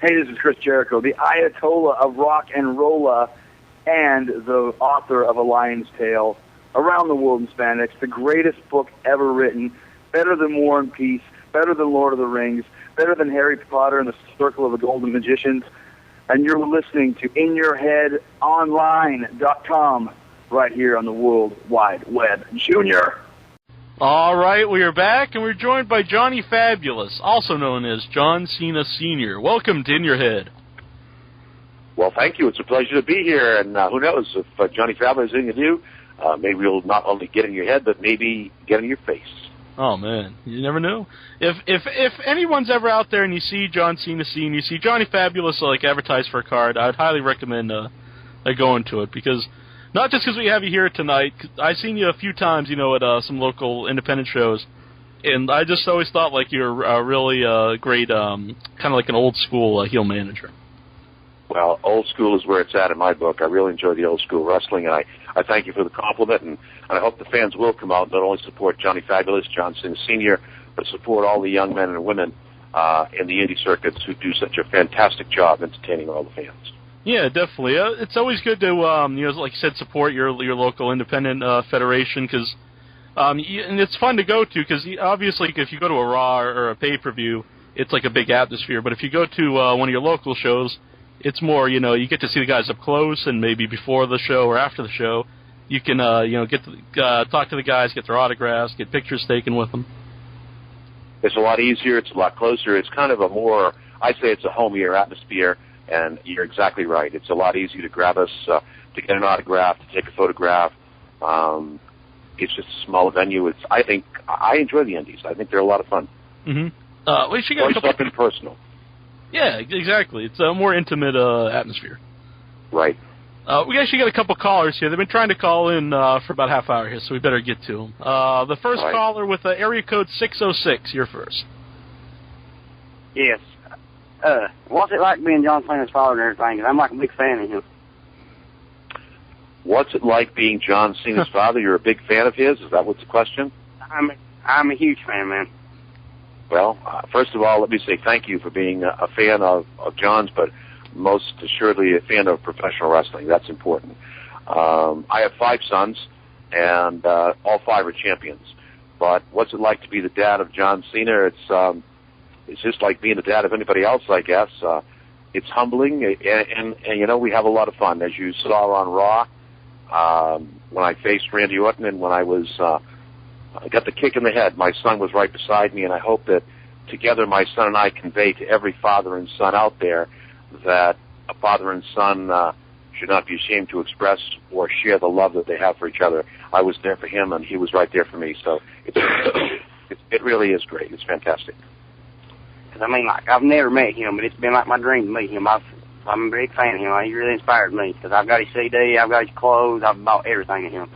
Hey, this is Chris Jericho, the Ayatollah of rock and rolla, and the author of A Lion's Tale, Around the World in Spandex, the greatest book ever written, better than War and Peace, better than Lord of the Rings, better than Harry Potter and the Circle of the Golden Magicians, and you're listening to InYourHeadOnline.com right here on the World Wide Web Junior. All right, we are back, and we're joined by Johnny Fabulous, also known as John Cena Sr. Welcome to In Your Head. Well, thank you. It's a pleasure to be here, and who knows, if Johnny Fabulous is anything to do, maybe we'll not only get in your head, but maybe get in your face. Oh, man, you never know. If anyone's ever out there and you see John Cena Sr., you see Johnny Fabulous, like, advertised for a card, I'd highly recommend going to it, because not just because we have you here tonight. I've seen you a few times, at some local independent shows, and I just always thought like you're a really great, kind of like an old school heel manager. Well, old school is where it's at in my book. I really enjoy the old school wrestling, and I thank you for the compliment, and I hope the fans will come out and not only support Johnny Fabulous, John Cena Sr., but support all the young men and women in the indie circuits who do such a fantastic job entertaining all the fans. Yeah, definitely. It's always good to, like you said, support your local independent federation, because and it's fun to go to, because obviously if you go to a Raw or a pay-per-view, it's like a big atmosphere. But if you go to one of your local shows, it's more, you get to see the guys up close, and maybe before the show or after the show, you can, get to, talk to the guys, get their autographs, get pictures taken with them. It's a lot easier. It's a lot closer. It's kind of a more, I say it's a homier atmosphere. And you're exactly right. It's a lot easier to grab us, to get an autograph, to take a photograph. It's just a smaller venue. I enjoy the indies. I think they're a lot of fun. Mm-hmm. We should get something personal. Yeah, exactly. It's a more intimate atmosphere. Right. We actually got a couple callers here. They've been trying to call in for about half hour here, so we better get to them. The first caller with area code 606, you're first. Yes. What's it like being John Cena's father and everything? Because I'm like a big fan of him. What's it like being John Cena's father? You're a big fan of his? Is that what's the question? I'm a huge fan, man. Well, first of all, let me say thank you for being a fan of John's, but most assuredly a fan of professional wrestling. That's important. I have 5 sons, and all 5 are champions. But what's it like to be the dad of John Cena? It's just like being the dad of anybody else, I guess. It's humbling, and we have a lot of fun. As you saw on Raw, when I faced Randy Orton and when I got the kick in the head, my son was right beside me, and I hope that together my son and I convey to every father and son out there that a father and son should not be ashamed to express or share the love that they have for each other. I was there for him, and he was right there for me, so it really is great. It's fantastic. I mean, like, I've never met him, but it's been like my dream to meet him. I'm a big fan of him. He really inspired me, because I've got his CD, I've got his clothes, I've bought everything of him.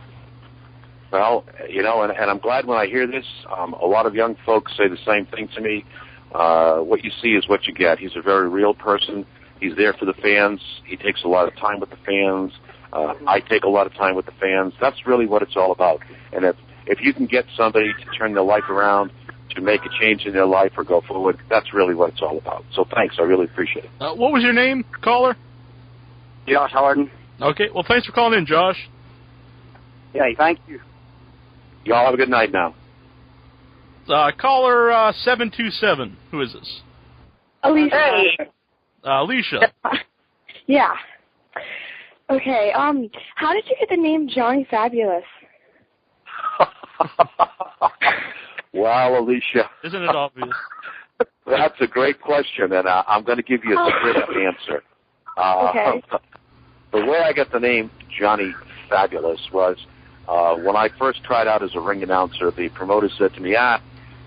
Well, and I'm glad when I hear this. A lot of young folks say the same thing to me. What you see is what you get. He's a very real person. He's there for the fans. He takes a lot of time with the fans. I take a lot of time with the fans. That's really what it's all about. And if you can get somebody to turn their life around, to make a change in their life or go forward, that's really what it's all about. So thanks, I really appreciate it. What was your name, caller? Josh Harden. Okay, well, thanks for calling in, Josh. Yeah, thank you. Y'all have a good night now. Caller 727, who is this? Alicia. Hey. Alicia. Yeah. Okay, how did you get the name Johnny Fabulous? Wow, Alicia. Isn't it obvious? That's a great question, and I'm going to give you a straight up answer. Okay. The way I got the name Johnny Fabulous was when I first tried out as a ring announcer, the promoter said to me,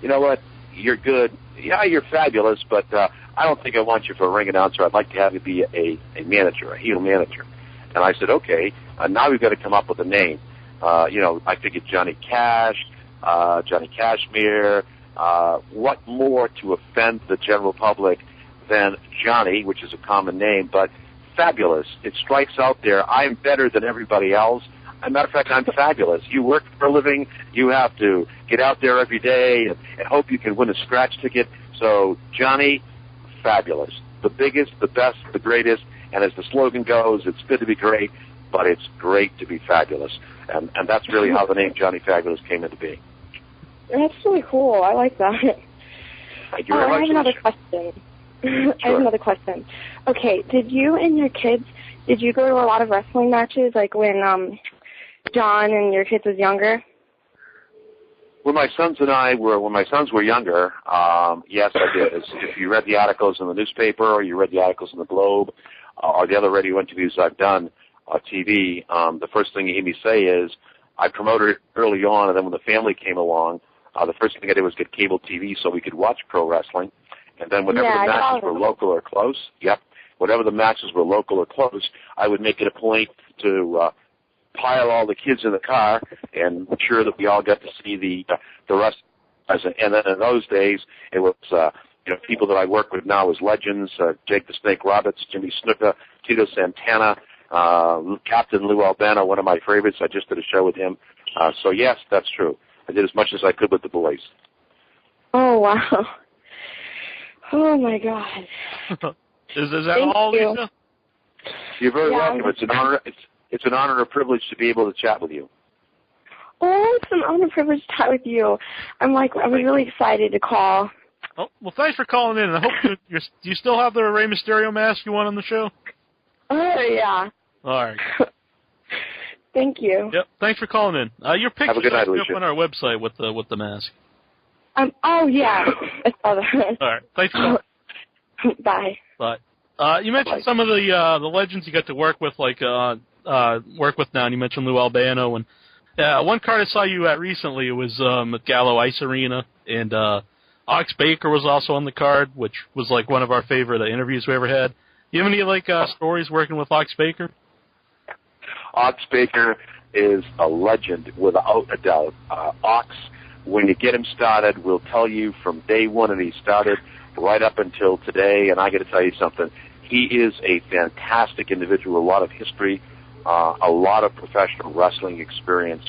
you know what, you're good. Yeah, you're fabulous, but I don't think I want you for a ring announcer. I'd like to have you be a manager, a heel manager. And I said, okay, now we've got to come up with a name. I figured Johnny Cash, Johnny Cashmere. What more to offend the general public than Johnny, which is a common name, but fabulous. It strikes out there. I'm better than everybody else. As a matter of fact, I'm fabulous. You work for a living. You have to get out there every day and hope you can win a scratch ticket. So, Johnny, fabulous. the biggest, the best, the greatest, and as the slogan goes, it's good to be great, but it's great to be fabulous. And that's really how the name Johnny Fabulous came into being. That's really cool. I like that. Thank you very much. I have another question. Sure. I have another question. Okay, did you and your kids, did you go to a lot of wrestling matches, like when John and your kids was younger? When my sons were younger, yes, I did. If you read the articles in the newspaper, or you read the articles in the Globe, or the other radio interviews I've done on TV, the first thing you hear me say is, I promoted it early on, and then when the family came along, the first thing I did was get cable TV so we could watch pro wrestling. And then whenever the matches were local or close, whenever the matches were local or close, I would make it a point to pile all the kids in the car and make sure that we all got to see the rest. And then in those days, it was people that I work with now as legends: Jake the Snake Roberts, Jimmy Snuka, Tito Santana, Captain Lou Albano, one of my favorites. I just did a show with him. So yes, that's true. I did as much as I could with the boys. Oh wow! Oh my God! Is that all, Lisa? You're very welcome. It's an honor. It's an honor and a privilege to be able to chat with you. Oh, it's an honor and privilege to chat with you. I'm really excited to call. Oh, well, thanks for calling in. I hope do you still have the Rey Mysterio mask you won on the show? Oh yeah. All right. Thank you. Yep. Thanks for calling in. Your picture up on our website with the mask. Oh yeah. I saw that. All right. Thanks for calling. Bye. Bye. You mentioned some of the legends you got to work with, like now, and you mentioned Lou Albano, and one card I saw you at recently was at Gallo Ice Arena, and Ox Baker was also on the card, which was like one of our favorite interviews we ever had. Do you have any stories working with Ox Baker? Ox Baker is a legend without a doubt. Ox, when you get him started, will tell you from day one, and he started right up until today, and I got to tell you something. He is a fantastic individual, a lot of history, a lot of professional wrestling experience,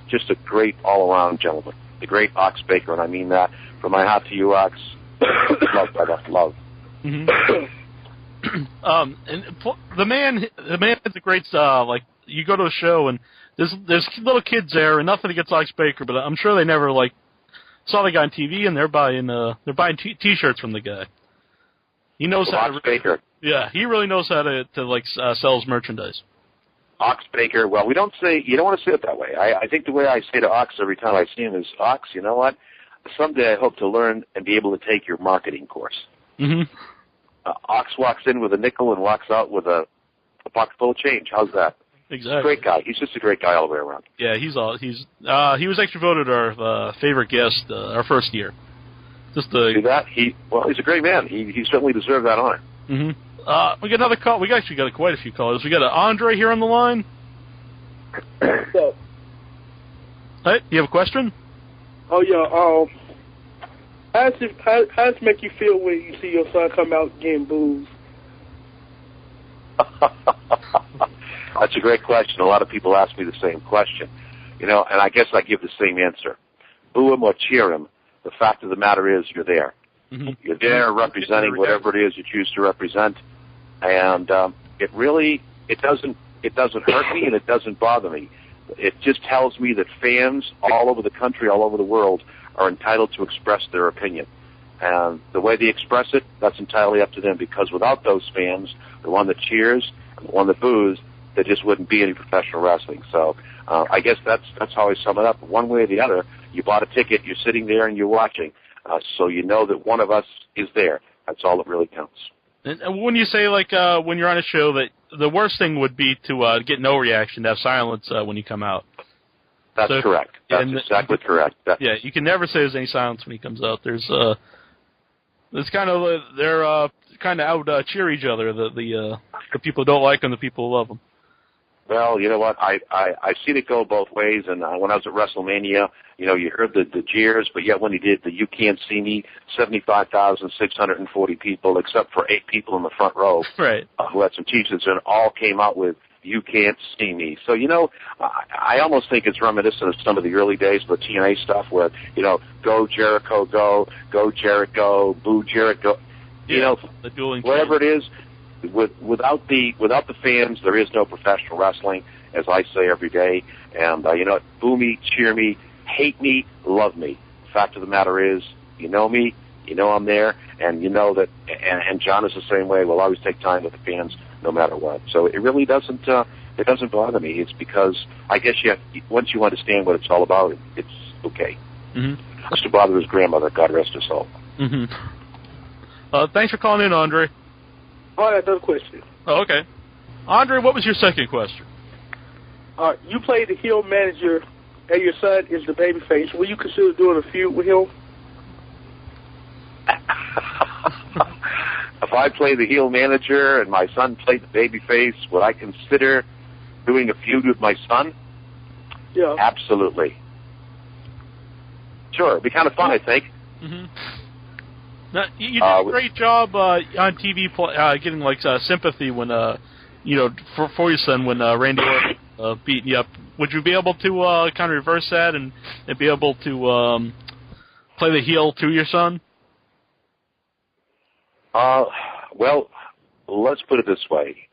just a great all-around gentleman, the great Ox Baker, and I mean that from my heart to you, Ox. Love, brother, love. Mm-hmm. And the man is a great, you go to a show and there's little kids there, and nothing against Ox Baker, but I'm sure they never saw the guy on TV, and they're buying T-shirts from the guy. He knows how to. Baker. Yeah, he really knows how to sell his merchandise. Ox Baker. Well, you don't want to say it that way. I think the way I say to Ox every time I see him is, Ox, you know what? Someday I hope to learn and be able to take your marketing course. Mm-hmm. Ox walks in with a nickel and walks out with a pocket full of change. How's that? Exactly. Great guy. He's just a great guy all the way around. Yeah, he was actually voted our favorite guest our first year. See that? He's a great man. He certainly deserved that honor. Mm-hmm. We got another call. We actually got quite a few callers. We got an Andre here on the line. So, hey, you have a question? Oh yeah. How does it make you feel when you see your son come out getting booze? That's a great question. A lot of people ask me the same question, and I guess I give the same answer. Boo him or cheer him. The fact of the matter is, you're there. Mm-hmm. You're there representing whatever it is you choose to represent, and it doesn't hurt me and it doesn't bother me. It just tells me that fans all over the country, all over the world, are entitled to express their opinion. And the way they express it, that's entirely up to them, because without those fans, the one that cheers and the one that boos, there just wouldn't be any professional wrestling. So I guess that's how I sum it up. One way or the other, you bought a ticket, you're sitting there and you're watching, so you know that one of us is there. That's all that really counts. And when you say, when you're on a show, that the worst thing would be to get no reaction, to have silence when you come out. That's correct. That's exactly correct. Yeah, you can never say there's any silence when he comes out. There's they're kind of out cheer each other. The people who don't like him, the people who love him. Well, you know what? I've seen it go both ways. And when I was at Wrestlemania, you heard the jeers, but yet when he did the "You Can't See Me," 75,640 people, except for 8 people in the front row, right, who had some T-shirts, and all came out with "You Can't See Me." So, I almost think it's reminiscent of some of the early days of the TNA stuff where, go Jericho, go Jarrett, go, boo Jarrett, go. You know, the dueling whatever it is, without the fans, there is no professional wrestling, as I say every day. And you know, boo me, cheer me, hate me, love me. The fact of the matter is, you know me, you know I'm there, and you know that. And John is the same way. We'll always take time with the fans, no matter what. So it really doesn't. It doesn't bother me. It's because I guess once you understand what it's all about, it's okay. Mm-hmm. I used to bother his grandmother, God rest her soul. Mm-hmm. Thanks for calling in, Andre. All right, another question. Oh, okay. Andre, what was your second question? You played the heel manager, and your son is the babyface. Will you consider doing a feud with him? If I play the heel manager and my son played the babyface, would I consider doing a feud with my son? Yeah. Absolutely. Sure, it'd be kind of fun, I think. Mm-hmm. Now, you did a great job on TV getting like sympathy when for your son when Randy Orton beat you up. Would you be able to kind of reverse that and be able to play the heel to your son? Well, let's put it this way.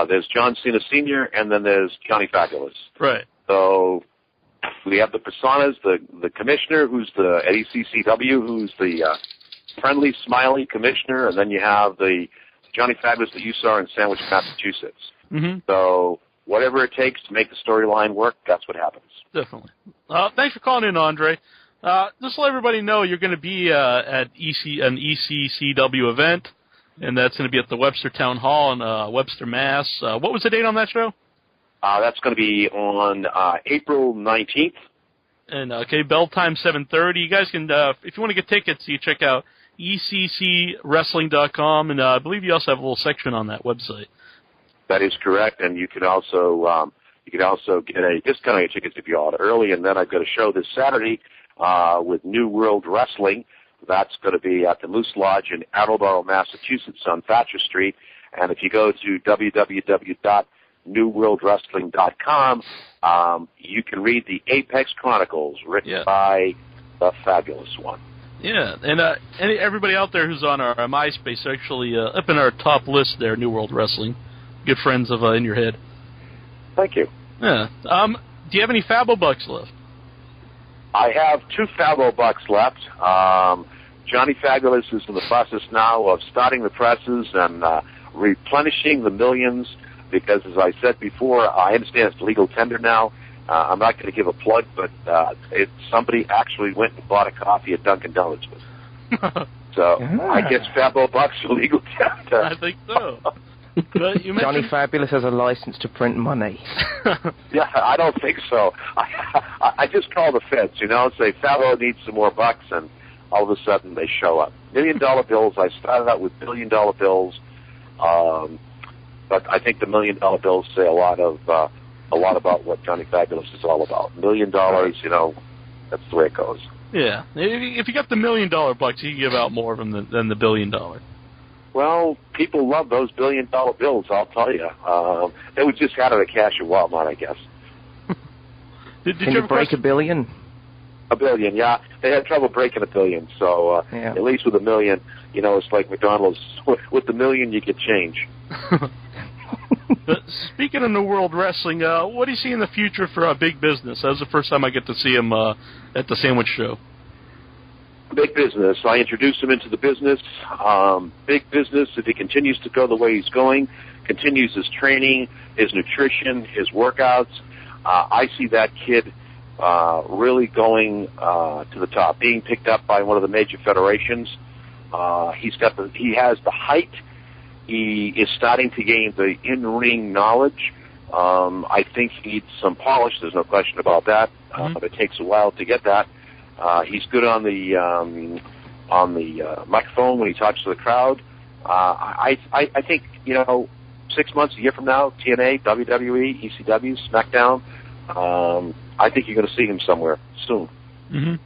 There's John Cena Sr. and then there's Johnny Fabulous. Right. So we have the personas, the commissioner who's at ECCW, who's the friendly, smiley commissioner, and then you have the Johnny Fabulous that you saw in Sandwich, Massachusetts. Mm-hmm. So whatever it takes to make the storyline work, that's what happens. Definitely. Thanks for calling in, Andre. Just let everybody know you're going to be at an ECCW event, and that's going to be at the Webster Town Hall in Webster, Mass. What was the date on that show? That's going to be on April 19th. And bell time 7:30. You guys can, if you want to get tickets, you check out ECCWrestling.com, and I believe you also have a little section on that website. That is correct, and you can also get a discount on your tickets if you order early. And then I've got a show this Saturday with New World Wrestling. That's going to be at the Moose Lodge in Attleboro, Massachusetts, on Thatcher Street. And if you go to www.newworldwrestling.com, you can read the Apex Chronicles written by the fabulous one. Yeah, and everybody out there who's on our MySpace are actually up in our top list there, New World Wrestling. Good friends of In Your Head. Thank you. Yeah. Do you have any Fabobucks left? I have 2 Fabobucks left. Johnny Fabulous is in the process now of starting the presses and replenishing the millions because, as I said before, I understand it's legal tender now. I'm not going to give a plug, but somebody actually went and bought a coffee at Dunkin' Donuts with me. So I guess Fabobucks are legal tender. I think so. Johnny Fabulous has a license to print money. Yeah, I don't think so. I just call the feds, say Fabo needs some more bucks, and all of a sudden they show up. $1 million bills. I started out with $1 billion bills, but I think the $1 million bills say a lot about what Johnny Fabulous is all about. $1 million, that's the way it goes. Yeah, if you got the $1 million bucks, you can give out more of them than the $1 billion. Well, people love those $1 billion bills, I'll tell you. They would just out of the cash at Walmart, I guess. Did you break $1 billion? $1 billion, yeah. They had trouble breaking $1 billion, so at least with $1 million, it's like McDonald's. With the $1 million, you get change. Speaking of New World Wrestling, what do you see in the future for Big Business? That was the first time I get to see him at the Sandwich Show. Big Business. I introduced him into the business. Big Business, if he continues to go the way he's going, continues his training, his nutrition, his workouts, I see that kid really going to the top, being picked up by one of the major federations. He has the height. He is starting to gain the in-ring knowledge. I think he needs some polish. There's no question about that. But it takes a while to get that. He's good on the microphone when he talks to the crowd. I think 6 months, a year from now, TNA, WWE, ECW, SmackDown. I think you're going to see him somewhere soon. Mm-hmm.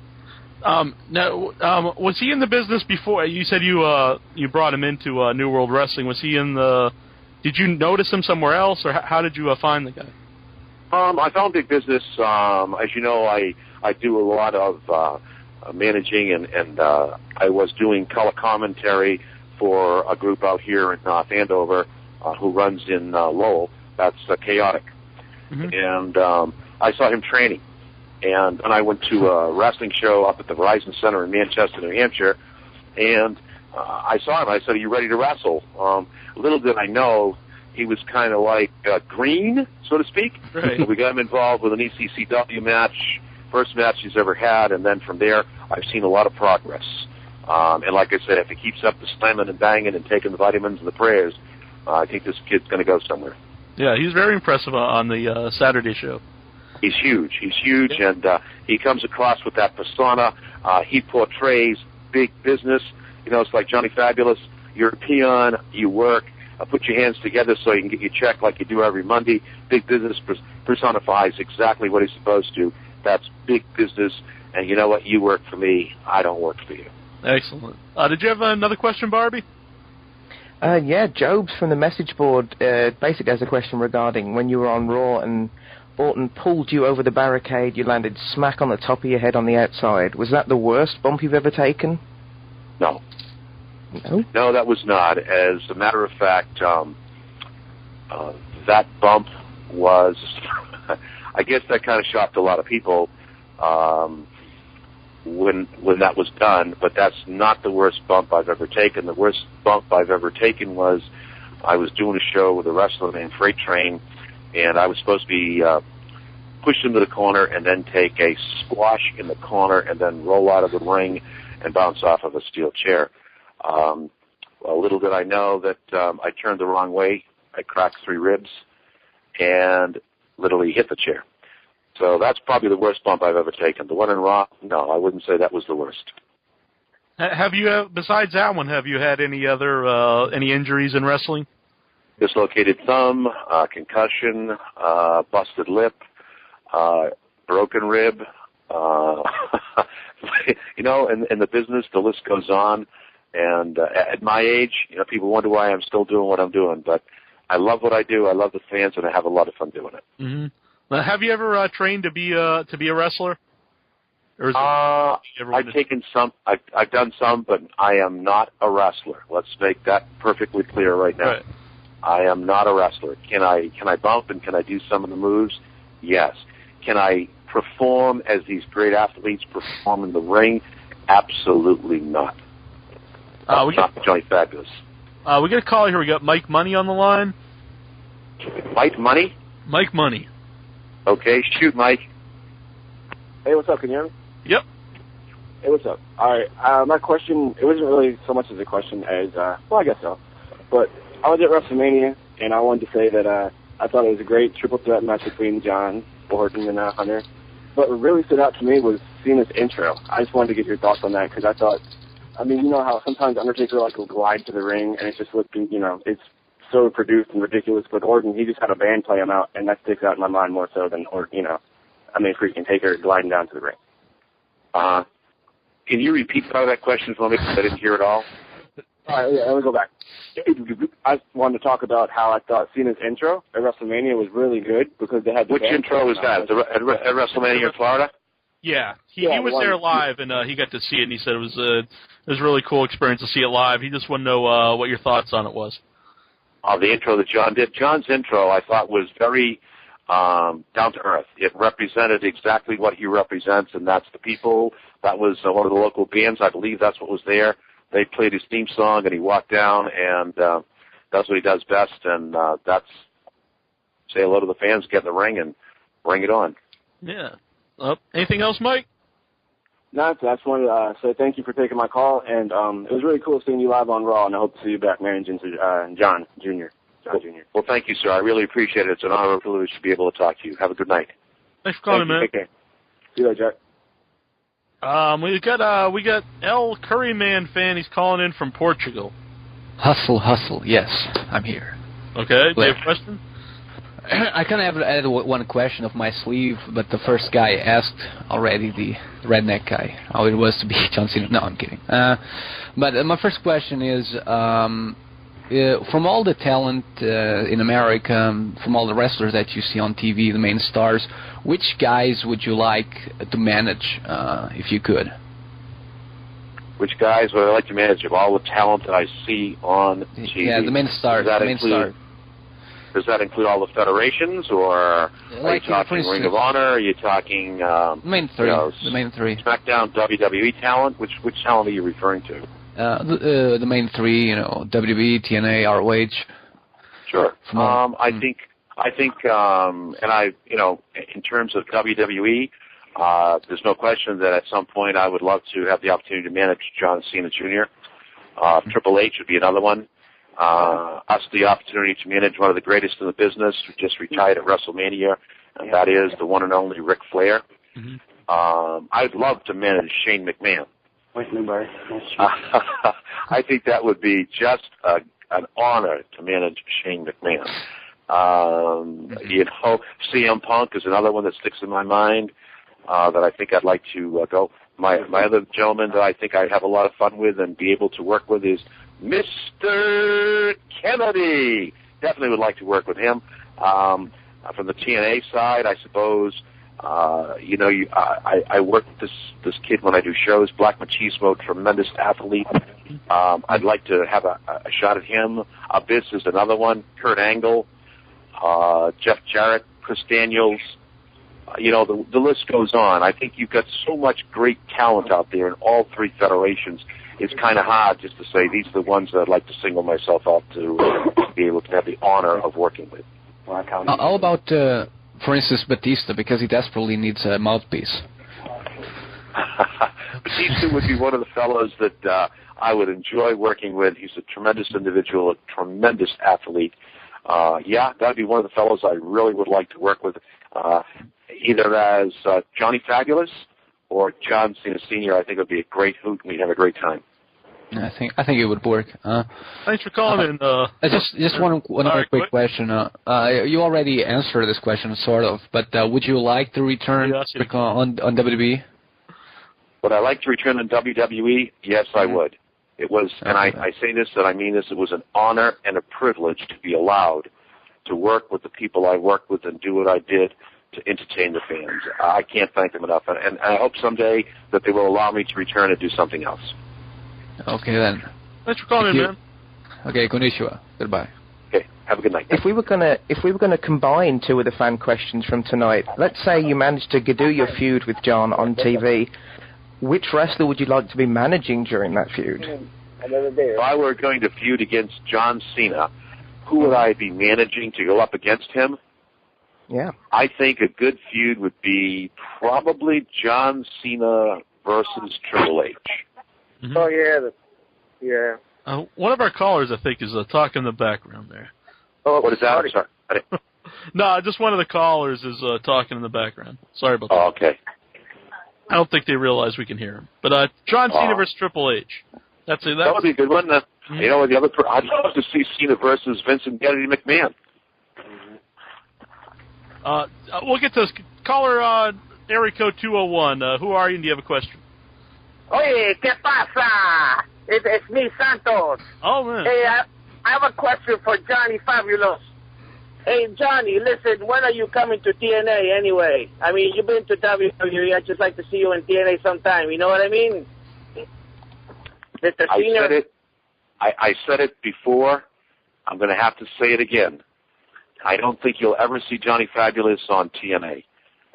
Now, was he in the business before? You said you brought him into New World Wrestling. Was he in the? Did you notice him somewhere else, or how did you find the guy? I found Big Business. As you know, I do a lot of managing, and I was doing color commentary for a group out here in North Andover who runs in Lowell. That's Chaotic. And I saw him training. And I went to a wrestling show up at the Verizon Center in Manchester, New Hampshire, and I saw him. I said, "Are you ready to wrestle?" Little did I know he was kind of like green, so to speak. Right. So we got him involved with an ECCW match, first match he's ever had, and then from there I've seen a lot of progress. And like I said, if he keeps up the slamming and banging and taking the vitamins and the prayers, I think this kid's going to go somewhere. Yeah, he's very impressive on the Saturday show. He's huge, and he comes across with that persona. He portrays big business. You know, it's like Johnny Fabulous. You're a peon, you work, put your hands together so you can get your check like you do every Monday. Big business personifies exactly what he's supposed to. That's big business, and you know what? You work for me, I don't work for you. Excellent. Did you have another question, Barbie? Yeah, Job's from the message board basically has a question regarding when you were on Raw and Orton pulled you over the barricade, you landed smack on the top of your head on the outside. Was that the worst bump you've ever taken? No. No? No, that was not. As a matter of fact, that bump was, I guess that kind of shocked a lot of people when that was done, but that's not the worst bump I've ever taken. The worst bump I've ever taken was I was doing a show with a wrestler named Freight Train, and I was supposed to be pushed into the corner and then take a squash in the corner and then roll out of the ring and bounce off of a steel chair. Well, little did I know that I turned the wrong way. I cracked 3 ribs and literally hit the chair. So that's probably the worst bump I've ever taken. The one in Raw, no, I wouldn't say that was the worst. Have you, besides that one, have you had any other any injuries in wrestling? Dislocated thumb, concussion, busted lip, broken rib. You know, in the business, the list goes on. And at my age, you know, people wonder why I'm still doing what I'm doing. But I love what I do. I love the fans, and I have a lot of fun doing it. Mm-hmm. Have you ever trained to be a wrestler? Or is I've taken some. I've done some, but I am not a wrestler. Let's make that perfectly clear right now. Right. I am not a wrestler. Can I bump and can I do some of the moves? Yes. Can I perform as these great athletes perform in the ring? Absolutely not. Not Johnny Fabulous. We got a call here. We got Mike Money on the line. Mike Money? Mike Money. Okay, shoot, Mike. Hey, what's up? Can you hear me? Yep. Hey, what's up? All right. My question, it wasn't really so much as a question as, well, I guess so. But I was at WrestleMania, and I wanted to say that I thought it was a great triple threat match between John, Orton, and Hunter. But what really stood out to me was Cena's intro. I just wanted to get your thoughts on that, because I thought, I mean, you know how sometimes Undertaker will glide to the ring, and it's just looking, you know, it's so produced and ridiculous. But Orton, he just had a band play him out, and that sticks out in my mind more so than, freaking Taker gliding down to the ring. Can you repeat part of that question for me? Because I didn't hear it all. All right, yeah, let me go back. I wanted to talk about how I thought Cena's intro at WrestleMania was really good because they had the Which intro was that? At WrestleMania in Florida? Yeah, he was there live, and he got to see it, and he said it was a really cool experience to see it live. He just wanted to know what your thoughts on it was. The intro that John did. John's intro, I thought, was very down to earth. It represented exactly what he represents, and that's the people. That was one of the local bands. I believe that's what was there. They played his theme song, and he walked down, and that's what he does best. And that's say hello to the fans, get in the ring, and bring it on. Yeah. Anything else, Mike? No, I just wanted to say thank you for taking my call, and it was really cool seeing you live on Raw, and I hope to see you back managing John Jr. Well, thank you, sir. I really appreciate it. It's an honor and privilege to be able to talk to you. Have a good night. Thanks for calling, man. Take care. See you later, Jack. We got El Curryman fan. He's calling in from Portugal. Hustle. Yes, I'm here. Okay. Do you have a question? I kind of added one question of my sleeve, but the first guy asked already, the redneck guy, how it was to be John Cena. No, I'm kidding. But my first question is, from all the talent in America, from all the wrestlers that you see on TV, the main stars, which guys would you like to manage if you could? Which guys would I like to manage? Of all the talent that I see on TV? Yeah, the main stars. Does that include all the federations, or are you talking Ring of Honor? Are you talking the main three? The main three. SmackDown, WWE talent. Which talent are you referring to? The main three. WWE, TNA, ROH. Sure. I think, in terms of WWE, there's no question that at some point I would love to have the opportunity to manage John Cena Sr. Triple H would be another one. Us the opportunity to manage one of the greatest in the business who just retired at WrestleMania, and that is the one and only Ric Flair. I'd love to manage Shane McMahon. I think that would be just an honor to manage Shane McMahon. CM Punk is another one that sticks in my mind that I think I'd like to go. My other gentleman that I think I'd have a lot of fun with and be able to work with is Mr. Kennedy. Definitely would like to work with him. From the TNA side, I suppose, I work with this kid when I do shows, Black Machismo, tremendous athlete. I'd like to have a shot at him. Abyss is another one. Kurt Angle, Jeff Jarrett, Chris Daniels. The list goes on. I think you've got so much great talent out there in all three federations. It's kind of hard just to say these are the ones that I'd like to single myself out to be able to have the honor of working with. How about, for instance, Batista, because he desperately needs a mouthpiece? Batista would be one of the fellows that I would enjoy working with. He's a tremendous individual, a tremendous athlete. That would be one of the fellows I really would like to work with, either as Johnny Fabulous or John Cena Sr. I think it would be a great hoot, and we'd have a great time. I think it would work. Thanks for calling in. Just one other quick question. You already answered this question, sort of, but would you like to return on WWE? Would I like to return on WWE? Yes, I would. It was, and I say this, and I mean this, it was an honor and a privilege to be allowed to work with the people I worked with and do what I did to entertain the fans. I can't thank them enough, and I hope someday that they will allow me to return and do something else. Okay, then. Thanks for calling in, man. Okay, konnichiwa. Goodbye. Okay, have a good night. If we were gonna combine two of the fan questions from tonight, let's say you managed to do your feud with John on TV, which wrestler would you like to be managing during that feud? If I were going to feud against John Cena, who would I be managing to go up against him? Yeah. I think a good feud would be probably John Cena versus Triple H. Mm-hmm. Oh, yeah. One of our callers, I think, is talking in the background there. Oh, what is that? I'm sorry. No, just one of the callers is talking in the background. Sorry about that. Oh, okay. I don't think they realize we can hear him. But John Cena versus Triple H. That would be a good one. I'd love to see Cena versus Vincent Kennedy McMahon. We'll get to this. Caller, area code 201. Who are you, and do you have a question? Oye, ¿qué pasa? It's me, Santos. Oh, man. Hey, I have a question for Johnny Fabulous. Hey, Johnny, listen, when are you coming to TNA anyway? I mean, you've been to WWE. I'd just like to see you in TNA sometime. You know what I mean? Mr. Senior? I said it before. I'm going to have to say it again. I don't think you'll ever see Johnny Fabulous on TNA.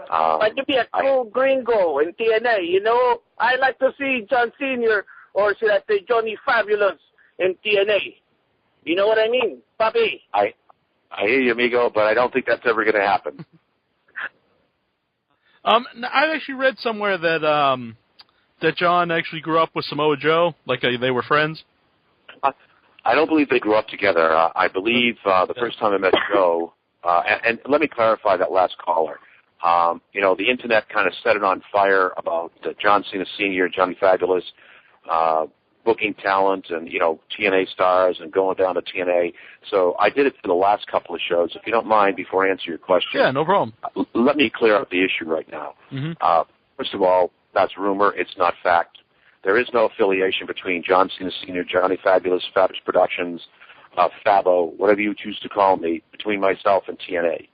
But you'd be a cool gringo in TNA, you know? I'd like to see John Sr., or should I say Johnny Fabulous, in TNA. You know what I mean, Papi? I hear you, amigo, but I don't think that's ever going to happen. I actually read somewhere that that John actually grew up with Samoa Joe, like they were friends. I don't believe they grew up together. I believe the first time I met Joe, and let me clarify that last caller. The internet kind of set it on fire about John Cena Sr., Johnny Fabulous, booking talent and, TNA stars and going down to TNA. So I did it for the last couple of shows. If you don't mind, before I answer your question. Yeah, no problem. Let me clear up the issue right now. Mm-hmm. First of all, that's rumor. It's not fact. There is no affiliation between John Cena Sr., Johnny Fabulous, Fabulous Productions, Fabo, whatever you choose to call me, between myself and TNA.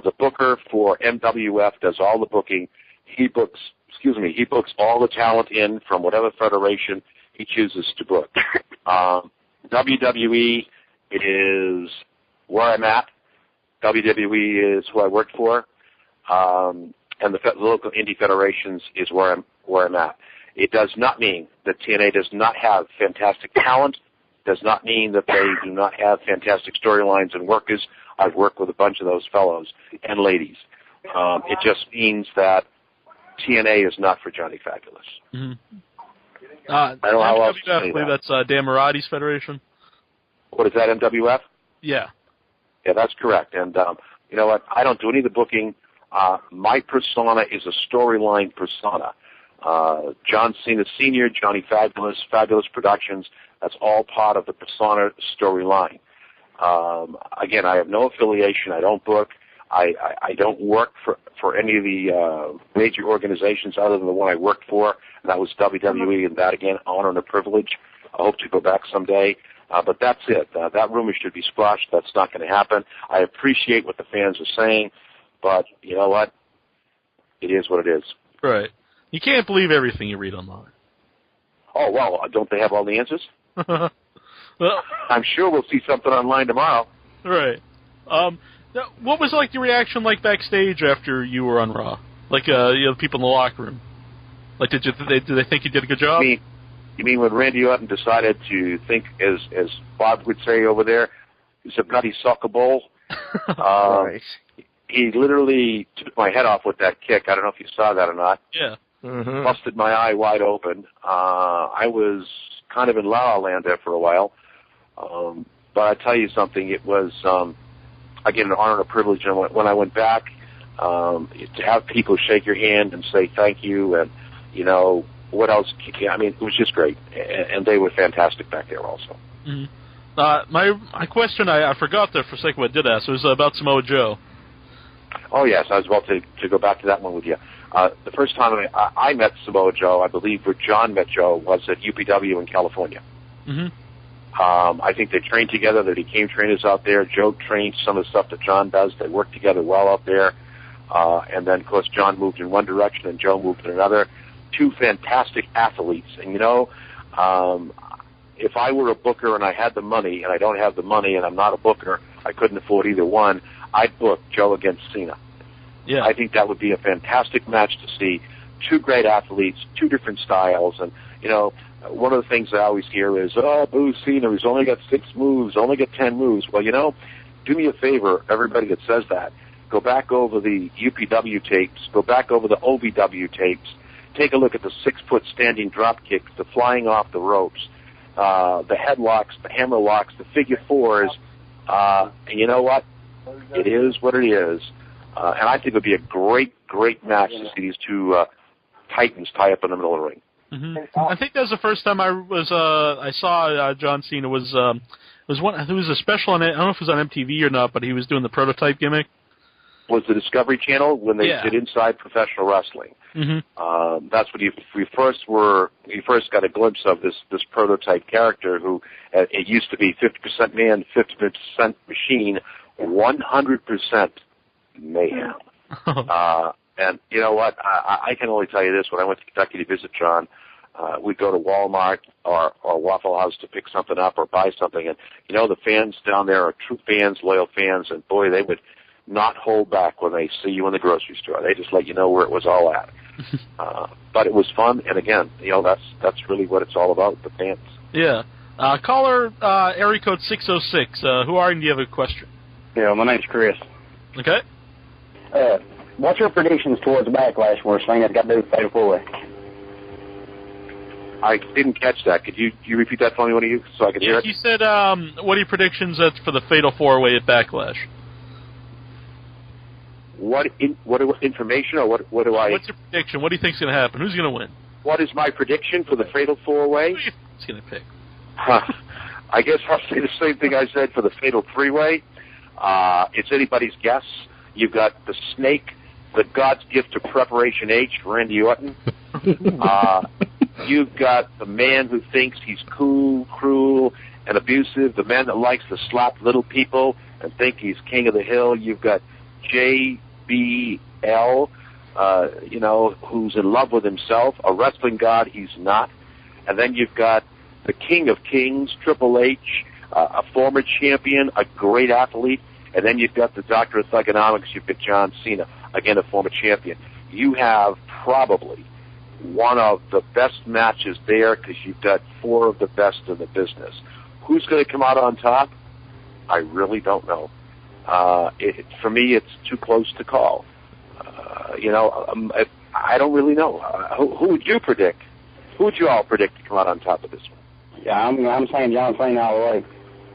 The booker for MWF does all the booking. He books he books all the talent in from whatever federation he chooses to book. WWE is where I'm at. WWE is who I worked for, and the local indie federations is where I'm at. It does not mean that TNA does not have fantastic talent. Does not mean that they do not have fantastic storylines and workers. I've worked with a bunch of those fellows and ladies. It just means that TNA is not for Johnny Fabulous. Mm-hmm. I don't know how else to say that. That's Dan Maratti's federation. What is that, MWF? Yeah. Yeah, that's correct. And you know what? I don't do any of the booking. My persona is a storyline persona. John Cena Sr., Johnny Fabulous, Fabulous Productions, that's all part of the persona storyline. Again, I have no affiliation. I don't book. I don't work for any of the major organizations other than the one I worked for, and that was WWE, and that, again, honor and a privilege. I hope to go back someday. But that's it. That rumor should be squashed. That's not going to happen. I appreciate what the fans are saying, but you know what? It is what it is. Right. You can't believe everything you read online. Oh, well, don't they have all the answers? Well, I'm sure we'll see something online tomorrow. Right. What was the reaction like backstage after you were on Raw? Like people in the locker room. Like did they think you did a good job? You mean when Randy Orton decided to think, as Bob would say over there, it's a bloody soccer ball? Right. He literally took my head off with that kick. I don't know if you saw that or not. Yeah. Mm-hmm. Busted my eye wide open. I was kind of in La La Land there for a while. But I tell you something, it was, again, an honor and a privilege. And when I went back, to have people shake your hand and say thank you, and, you know, what else? I mean, it was just great. And they were fantastic back there also. Mm-hmm. My question, I forgot there for a second what I did ask, was about Samoa Joe. Oh, yes, I was about to go back to that one with you. The first time I met Samoa Joe, I believe where John met Joe, was at UPW in California. Mm-hmm. I think they trained together. They became trainers out there. Joe trained some of the stuff that John does. They worked together well out there. And then, of course, John moved in one direction and Joe moved in another. Two fantastic athletes. And, you know, if I were a booker and I had the money, and I don't have the money and I'm not a booker, I couldn't afford either one, I'd book Joe against Cena. Yeah. I think that would be a fantastic match to see. Two great athletes, two different styles. And, you know, one of the things I always hear is, oh, boo Cena, he's only got 6 moves, only got 10 moves. Well, you know, do me a favor, everybody that says that. Go back over the UPW tapes. Go back over the OVW tapes. Take a look at the 6-foot standing drop kicks, the flying off the ropes, the headlocks, the hammer locks, the figure fours. And you know what? It is what it is. And I think it would be a great, great match to see these two titans tie up in the middle of the ring. Mm-hmm. I think that was the first time I saw John Cena was a special on it. I don't know if it was on MTV or not, but he was doing the prototype gimmick. Was the Discovery Channel when they did Inside Professional Wrestling. Mm-hmm. That's when we first got a glimpse of this prototype character who it used to be 50% man, 50% machine, 100% mayhem. And you know what? I can only tell you this. When I went to Kentucky to visit John, we'd go to Walmart or Waffle House to pick something up or buy something. And, you know, the fans down there are true fans, loyal fans, and, boy, they would not hold back when they see you in the grocery store. They just let you know where it was all at. But it was fun, and, again, you know, that's really what it's all about, the fans. Yeah. Caller, area code 606. Who are you? Do you have a question? Yeah, my name's Chris. Okay. What's your predictions towards Backlash for a thing that's got to do with Fatal 4-Way? I didn't catch that. Could you repeat that for me, so I could hear it? He said, what are your predictions for the Fatal 4-Way at Backlash? What information, or what do I... What's your prediction? What do you think's going to happen? Who's going to win? What is my prediction for the Fatal 4-Way? Who's going to pick? I guess I'll say the same thing I said for the Fatal 3-Way. It's anybody's guess. You've got the Snake, the God's gift to Preparation H, Randy Orton. You've got the man who thinks he's cool, cruel, and abusive, the man that likes to slap little people and think he's king of the hill. You've got JBL, who's in love with himself, a wrestling god he's not. And then you've got the King of Kings, Triple H, a former champion, a great athlete. And then you've got the Doctor of Thugonomics, you've got John Cena, again a former champion. You have probably one of the best matches there because you've got 4 of the best in the business. Who's going to come out on top? I really don't know. For me, it's too close to call. I don't really know. Who would you predict? Who would you all predict to come out on top of this one? Yeah, I'm saying John Cena all the way.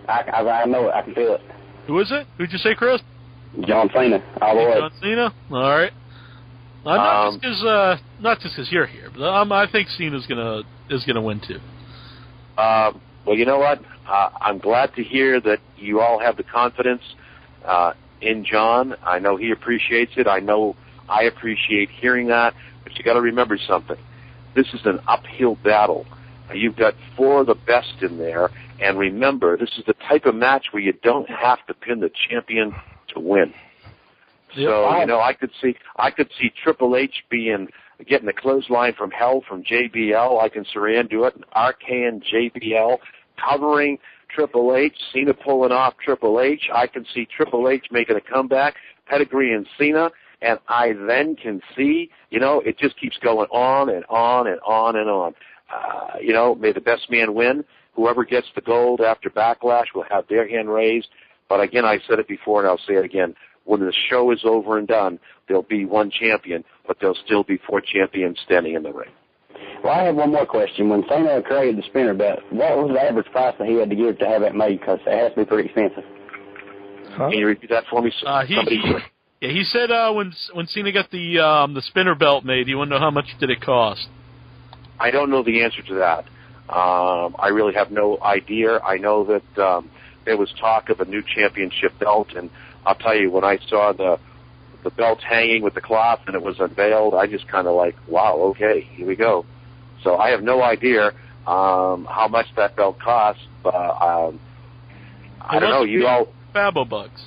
I know it. I can feel it. Who is it? Who'd you say, Chris? John Cena all the way. John Cena? All right. Not just because you're here, but I think Cena's gonna win too. Well, you know what? I'm glad to hear that you all have the confidence in John. I know he appreciates it. I know I appreciate hearing that. But you got to remember something. This is an uphill battle. You've got 4 of the best in there, and remember, this is the type of match where you don't have to pin the champion to win. So I could see Triple H getting the clothesline from hell from JBL. I can Saran do it, an arcane JBL covering Triple H, Cena pulling off Triple H. I can see Triple H making a comeback, Pedigree and Cena, and I then can see, it just keeps going on and on and on and on. May the best man win. Whoever gets the gold after Backlash will have their hand raised. But again, I said it before and I'll say it again. When the show is over and done, there'll be 1 champion, but there'll still be 4 champions standing in the ring. Well, I have one more question. When Cena created the spinner belt, what was the average price that he had to give to have it made? Because it has to be pretty expensive. Huh? Can you repeat that for me? He said when Cena got the spinner belt made, he wanted to know how much did it cost. I don't know the answer to that. I really have no idea. I know that there was talk of a new championship belt, and I'll tell you, when I saw the belt hanging with the cloth and it was unveiled, I just kind of like, wow, okay, here we go. So I have no idea how much that belt costs, but I don't know. You all Fabobucks.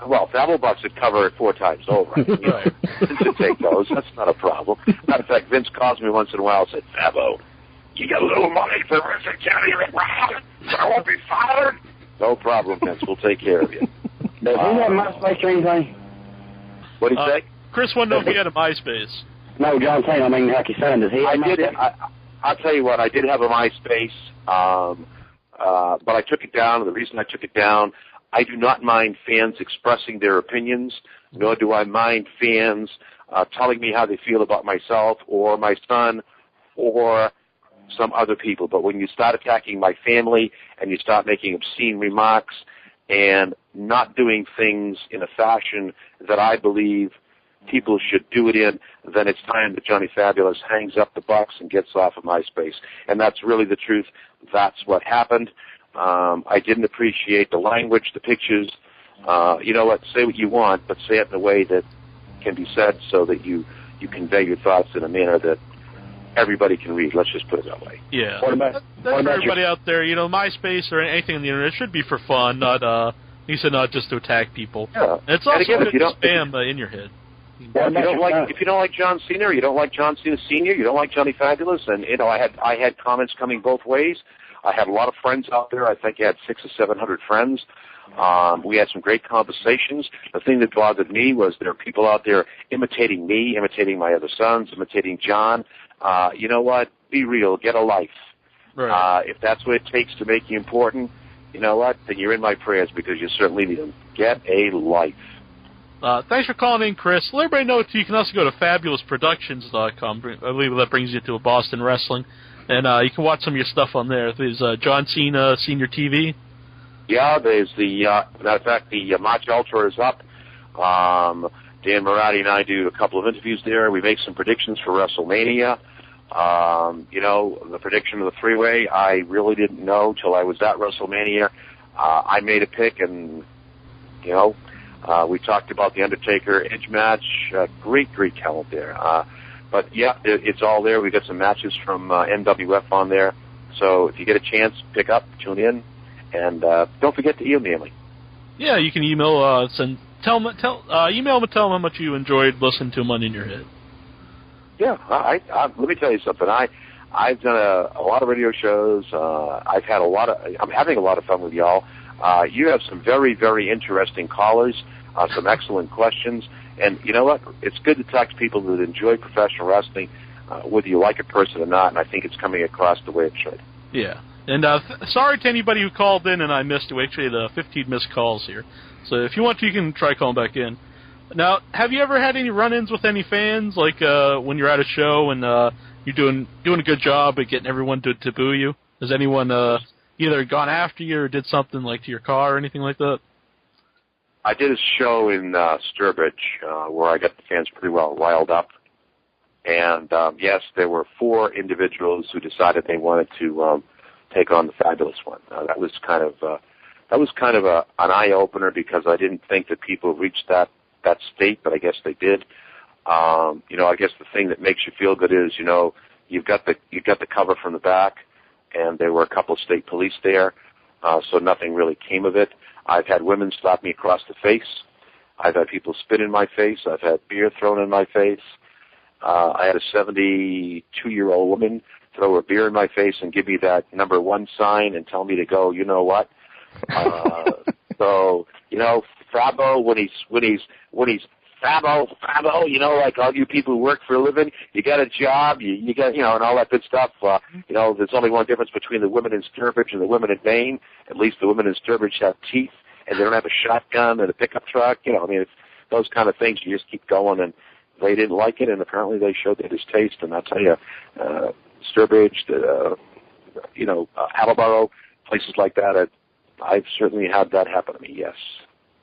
Well, Fabobucks would cover it 4 times over. Right. Vince would take those. That's not a problem. Matter of fact, Vince calls me once in a while and said, Fabo, you got a little money for the rest of County Round, so I won't be fired? No problem, Vince. We'll take care of you. Does he have MySpace or anything? What did he say? Chris wanted to know if he had a MySpace. No, John Cena, like your son, does he have MySpace? I'll tell you what, I did have a MySpace, but I took it down, and the reason I took it down, I do not mind fans expressing their opinions, nor do I mind fans telling me how they feel about myself or my son or some other people. But when you start attacking my family and you start making obscene remarks and not doing things in a fashion that I believe people should do it in, then it's time that Johnny Fabulous hangs up the bucks and gets off of MySpace. And that's really the truth. That's what happened. I didn't appreciate the language, the pictures. You know what? Say what you want, but say it in a way that can be said so that you convey your thoughts in a manner that everybody can read. Let's just put it that way. Yeah. That's for everybody out there. MySpace or anything on the internet should be for fun, not he said not just to attack people. Yeah. And it's also good to spam in your head. If you don't like John Cena, or you don't like John Cena Sr., you don't like Johnny Fabulous, and I had comments coming both ways. I had a lot of friends out there. I think I had 600 or 700 friends. We had some great conversations. The thing that bothered me was there are people out there imitating me, imitating my other sons, imitating John. You know what? Be real. Get a life. Right. If that's what it takes to make you important, you know what? Then you're in my prayers because you certainly need them. Get a life. Thanks for calling in, Chris. Let everybody know you can also go to fabulousproductions.com. I believe that brings you to a Boston Wrestling. And you can watch some of your stuff on there. There's John Cena Sr. TV. Yeah, there's matter of fact, the March Ultra is up. Dan Moratti and I do a couple of interviews there. We make some predictions for WrestleMania. The prediction of the three-way, I really didn't know till I was at WrestleMania. I made a pick, and, we talked about the Undertaker Edge match. Great talent there. But, yeah, it's all there. We got some matches from MWF on there. So if you get a chance, pick up, tune in, and don't forget to email me. Yeah, you can email, email him and tell him how much you enjoyed listening to him on In Your Head. Yeah, let me tell you something. I've done a lot of radio shows. I'm having a lot of fun with y'all. You have some very, very interesting callers, some excellent questions, and you know what? It's good to talk to people that enjoy professional wrestling, whether you like a person or not, and I think it's coming across the way it should. Yeah, and sorry to anybody who called in and I missed it. We actually had 15 missed calls here, so if you want to, you can try calling back in. Now, have you ever had any run-ins with any fans, like when you're at a show and you're doing a good job at getting everyone to boo you? Has anyone either gone after you or did something like to your car or anything like that? I did a show in Sturbridge where I got the fans pretty well riled up. And, yes, there were 4 individuals who decided they wanted to take on the Fabulous One. That was kind of an eye-opener because I didn't think that people reached that state, but I guess they did. I guess the thing that makes you feel good is, you've got the cover from the back, and there were a couple of state police there, so nothing really came of it. I've had women slap me across the face. I've had people spit in my face. I've had beer thrown in my face. I had a 72-year-old woman throw her beer in my face and give me that number 1 sign and tell me to go, you know what? So, Fabo, when he's Fabo, like all you people who work for a living, you got a job, you got, and all that good stuff. There's only one difference between the women in Sturbridge and the women in Maine. At least the women in Sturbridge have teeth, and they don't have a shotgun and a pickup truck. It's those kind of things. You just keep going, and they didn't like it, and apparently they showed their distaste. And I'll tell you, Sturbridge, Attleboro, places like that, I've certainly had that happen to me, yes.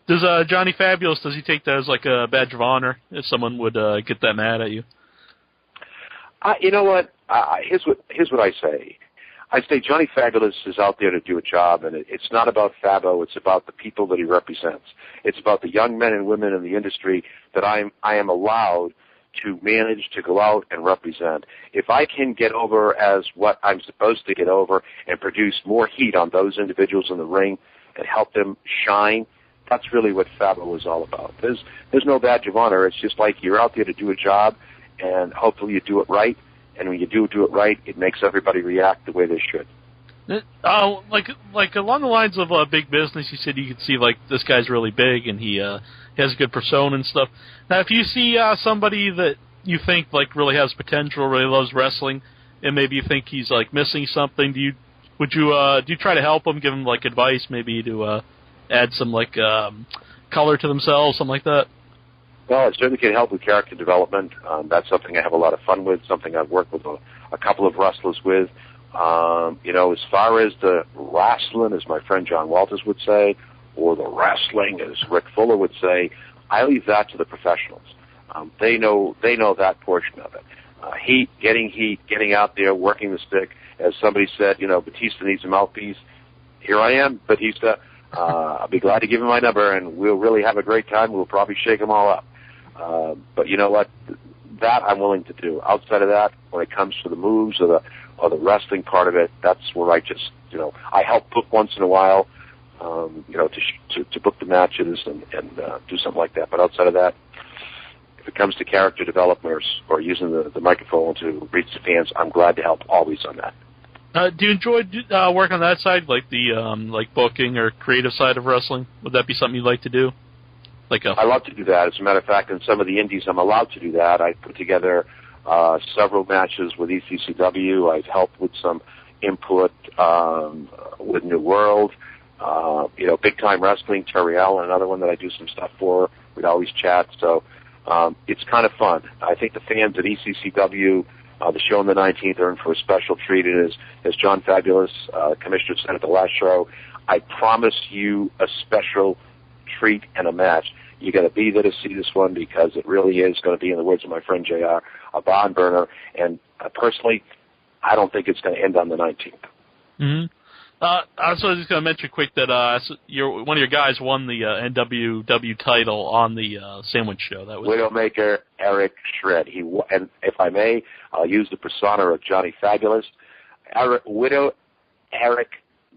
Does Johnny Fabulous, does he take that as like a badge of honor if someone would get that mad at you? You know what? Here's what I say. I say Johnny Fabulous is out there to do a job, and it's not about Fabo. It's about the people that he represents. It's about the young men and women in the industry that I am allowed to manage to go out and represent. If I can get over as what I'm supposed to get over and produce more heat on those individuals in the ring and help them shine, that's really what Fabo is all about. There's no badge of honor. It's just like you're out there to do a job, and hopefully you do it right. And when you do it right, it makes everybody react the way they should. Like along the lines of big business, you said you could see like this guy's really big and he has a good persona and stuff. Now, if you see somebody that you think like really has potential, really loves wrestling, and maybe you think he's like missing something, do you try to help him, give him like advice, maybe to add some like color to themselves, something like that? Well, it certainly can help with character development. That's something I have a lot of fun with, something I've worked with a couple of wrestlers with. As far as the wrestling, as my friend John Walters would say, or the wrestling, as Rick Fuller would say, I leave that to the professionals. They know that portion of it. Getting out there, working the stick. As somebody said, Batista needs a mouthpiece. Here I am, Batista. I'll be glad to give him my number, and we'll really have a great time. We'll probably shake them all up. But you know what? That I'm willing to do. Outside of that, when it comes to the moves or the wrestling part of it, that's where I just, I help book once in a while, to book the matches and do something like that. But outside of that, if it comes to character development or using the microphone to reach the fans, I'm glad to help always on that. Do you enjoy work on that side, like the like booking or creative side of wrestling? Would that be something you'd like to do? I love to do that. As a matter of fact, in some of the indies, I'm allowed to do that. I put together several matches with ECCW. I've helped with some input with New World. Big Time Wrestling, Terry Allen, another one that I do some stuff for. We'd always chat. So it's kind of fun. I think the fans at ECCW, the show on the 19th, are in for a special treat. And as John Fabulous, Commissioner, said at the last show, I promise you a special treat and a match. You got to be there to see this one because it really is going to be, in the words of my friend JR, a barn burner. And personally, I don't think it's going to end on the 19th. Mm-hmm. I was just going to mention quick that one of your guys won the NWW title on the Sandwich Show. That was Widowmaker Eric Shred. And if I may, I'll use the persona of Johnny Fabulous. Eric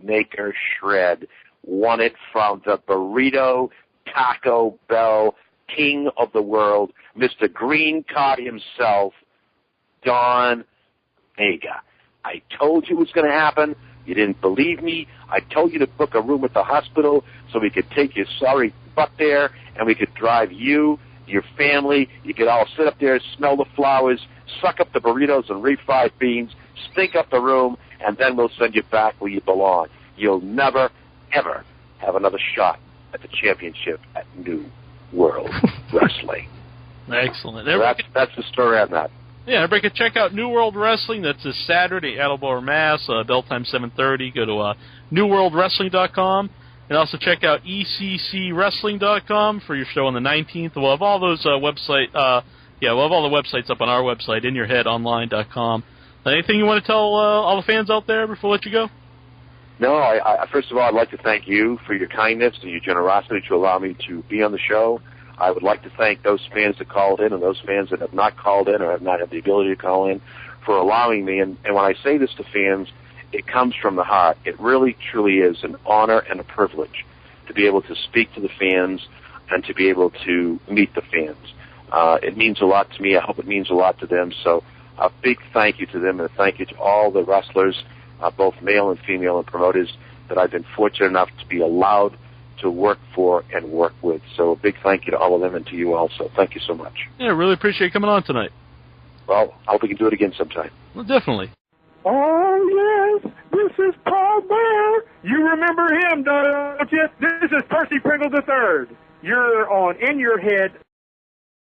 Maker Shred won it from the Burrito Taco Bell king of the world, Mr. Green Card himself, Don Vega. I told you it was going to happen. You didn't believe me. I told you to book a room at the hospital so we could take your sorry butt there and we could drive you, your family. You could all sit up there, smell the flowers, suck up the burritos and refried beans, stink up the room, and then we'll send you back where you belong. You'll never, ever have another shot at the championship at New World Wrestling. Excellent. So that's the story on that. Yeah, everybody can check out New World Wrestling. That's this Saturday, Attleboro, Mass. Bell time 7:30. Go to newworldwrestling.com. And also check out ECCWrestling.com for your show on the 19th. We'll have all those we'll have all the websites up on our website, inyourheadonline.com. Anything you want to tell all the fans out there before I let you go? No, I first of all, I'd like to thank you for your kindness and your generosity to allow me to be on the show. I would like to thank those fans that called in and those fans that have not called in or have not had the ability to call in for allowing me. And when I say this to fans, it comes from the heart. It really, truly is an honor and a privilege to be able to speak to the fans and to be able to meet the fans. It means a lot to me. I hope it means a lot to them. So a big thank you to them and a thank you to all the wrestlers, both male and female and promoters, that I've been fortunate enough to be allowed to work for and work with. So a big thank you to all of them and to you also. Thank you so much. Yeah, really appreciate you coming on tonight. Well, I hope we can do it again sometime. Well, definitely. Oh, yes, this is Paul Bear. You remember him, don't you? This is Percy Pringle III. You're on In Your Head